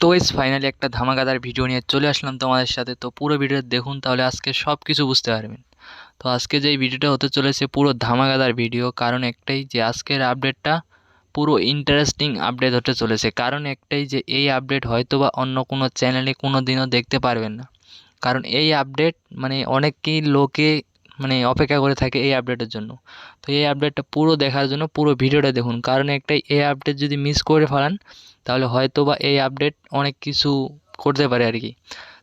তো guys finally একটা ধামাকাদার video নিয়ে চলে আসলাম তোমাদের সাথে। তো পুরো ভিডিও দেখুন, তাহলে আজকে সব কিছু বুঝতে পারবেন। তো আজকে যেই ভিডিওটা হতে চলেছে পুরো ধামাকাদার ভিডিও, কারণ একটাই যে আজকের আপডেটটা পুরো ইন্টারেস্টিং আপডেট হতে চলেছে। কারণ একটাই যে এই আপডেট হয়তোবা অন্য কোনো চ্যানেলে কোনো দিনও দেখতে পারবেন না। কারণ এই আপডেট মানে অনেকেই লোকে মানে অপেক্ষা করে থাকে এই আপডেটের জন্য। তো এই আপডেটটা পুরো দেখার জন্য পুরো ভিডিওটা দেখুন, কারণ একটাই এই আপডেট যদি মিস করে ফেলান তাহলে হয়তো বা এই আপডেট অনেক কিছু করতে পারে আর কি।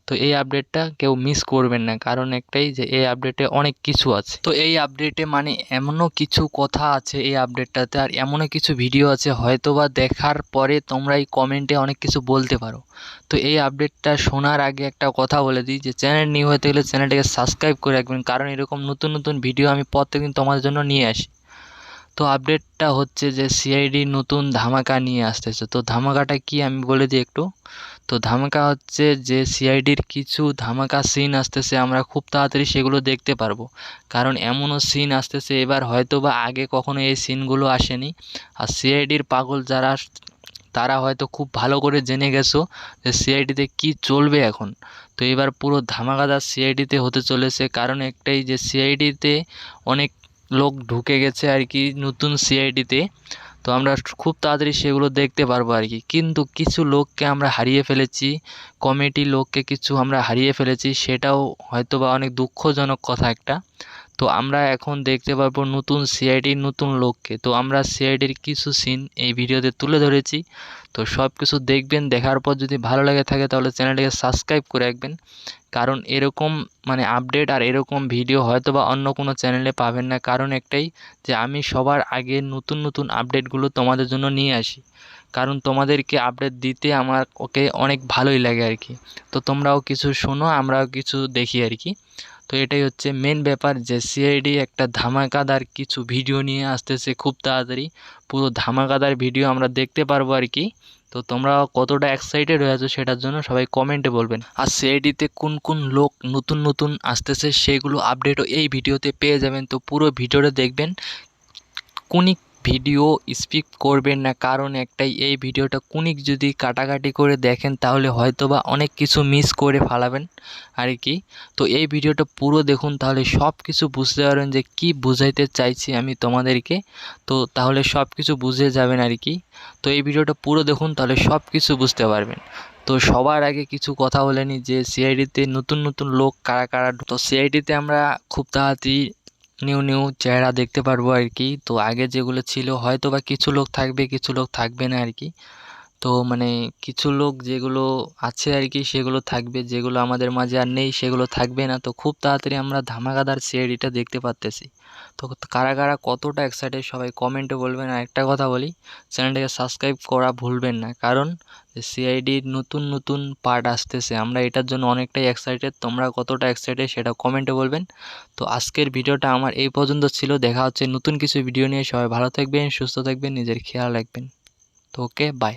তো এই আপডেটটা কেউ মিস করবেন না, কারণ একটাই যে এই আপডেটে অনেক কিছু আছে। তো এই আপডেটে মানে এমনও কিছু কথা আছে এই আপডেটটাতে, আর এমনও কিছু ভিডিও আছে হয়তোবা দেখার পরে তোমরা এই কমেন্টে অনেক কিছু বলতে পারো। তো এই আপডেটটা শোনার আগে একটা কথা বলে দিই, যে চ্যানেল নিউ হতে গেলে চ্যানেলটাকে সাবস্ক্রাইব করে রাখবেন, কারণ এরকম নতুন নতুন ভিডিও আমি প্রত্যেকদিন তোমাদের জন্য নিয়ে আসি। তো আপডেটটা হচ্ছে যে সিআইডি নতুন ধামাকা নিয়ে আসতেছে। তো ধামাকাটা কি আমি বলে দিই একটু। তো ধামাকা হচ্ছে যে সিআইডির কিছু ধামাকা সিন আসতেছে, আমরা খুব তাড়াতাড়ি সেগুলো দেখতে পারবো। কারণ এমনও সিন আসতেছে এবার হয়তো বা আগে কখনো এই সিনগুলো আসেনি। আর সিআইডির পাগল যারা তারা হয়তো খুব ভালো করে জেনে গেছো যে সিআইডিতে কি চলবে এখন। তো এবার পুরো ধামাকাদার সিআইডিতে হতে চলেছে, কারণ একটাই যে সিআইডিতে অনেক লোক ঢুকে গেছে আর কি নতুন সিআইডিতে। তো আমরা খুব তাড়াতাড়ি সেগুলো দেখতে পারবো আর কি। কিন্তু কিছু লোককে আমরা হারিয়ে ফেলেছি, কমিটি লোককে কিছু আমরা হারিয়ে ফেলেছি, সেটাও হয়তো বা অনেক দুঃখজনক কথা একটা। তো আমরা এখন দেখতে পারবো নতুন সিআইডির নতুন লোককে। তো আমরা সিআইডির কিছু সিন এই ভিডিওতে তুলে ধরেছি। তো সব কিছু দেখবেন, দেখার পর যদি ভালো লাগে থাকে তাহলে চ্যানেলটাকে সাবস্ক্রাইব করে রাখবেন। কারণ এরকম মানে আপডেট আর এরকম ভিডিও হয়তো বা অন্য কোনো চ্যানেলে পাবেন না। কারণ একটাই যে আমি সবার আগে নতুন নতুন আপডেটগুলো তোমাদের জন্য নিয়ে আসি, কারণ তোমাদেরকে আপডেট দিতে আমার অনেক ভালোই লাগে আর কি। তো তোমরাও কিছু শোনো, আমরাও কিছু দেখি আর কি। তো এটাই হচ্ছে মেন ব্যাপার, যে সিআইডি একটা ধামাকাদার কিছু ভিডিও নিয়ে আসতেছে খুব তাড়াতাড়ি। পুরো ধামাকাদার ভিডিও আমরা দেখতে পারবো আর কি। তো তোমরা কতটা এক্সাইটেড হয়ে আছো সেটার জন্য সবাই কমেন্টে বলবেন। আর সিআইডিতে কোন কোন লোক নতুন নতুন আসতেছে সেগুলো আপডেটও এই ভিডিওতে পেয়ে যাবেন। তো পুরো ভিডিওটা দেখবেন, কোনিক ভিডিও স্কিপ করবেন না। কারণ একটাই, এই ভিডিওটা কোনিক যদি কাটাকাটি করে দেখেন তাহলে হয়তোবা অনেক কিছু মিস করে ফেলাবেন আর কি। তো এই ভিডিওটা পুরো দেখুন, তাহলে সব কিছু বুঝতে পারবেন যে কি বুঝাইতে চাইছি আমি তোমাদেরকে। তো তাহলে সব কিছু বুঝে যাবেন আর কি। তো এই ভিডিওটা পুরো দেখুন, তাহলে সব কিছু বুঝতে পারবেন। তো সবার আগে কিছু কথা বলে নিই, যে সিআইডিতে নতুন নতুন লোক কারা কারা। তো সিআইডিতে আমরা খুব তাড়াতাড়ি নিউ নিউ চেহারা দেখতে পারবো আর কি। তো আগে যেগুলো ছিল হয়তো বা কিছু লোক থাকবে কিছু লোক থাকবে না আর কি। তো মানে কিছু লোক যেগুলো আছে আর কি সেগুলো থাকবে, যেগুলো আমাদের মাঝে আর নেই সেগুলো থাকবে না। তো খুব তাড়াতাড়ি আমরা ধামাকাদার সিআইডিটা দেখতে পারতেছি। তো কারা কারা কতটা এক্সাইটেড সবাই কমেন্টে বলবেন। আর একটা কথা বলি, চ্যানেলটাকে সাবস্ক্রাইব করা ভুলবেন না, কারণ সিআইডির নতুন নতুন পার্ট আসতেছে, আমরা এটার জন্য অনেকটাই এক্সাইটেড। তোমরা কতটা এক্সাইটেড সেটা কমেন্টে বলবেন। তো আজকের ভিডিওটা আমার এই পর্যন্ত ছিল। দেখা হচ্ছে নতুন কিছু ভিডিও নিয়ে। সবাই ভালো থাকবেন, সুস্থ থাকবেন, নিজের খেয়াল রাখবেন। তো ওকে, বাই।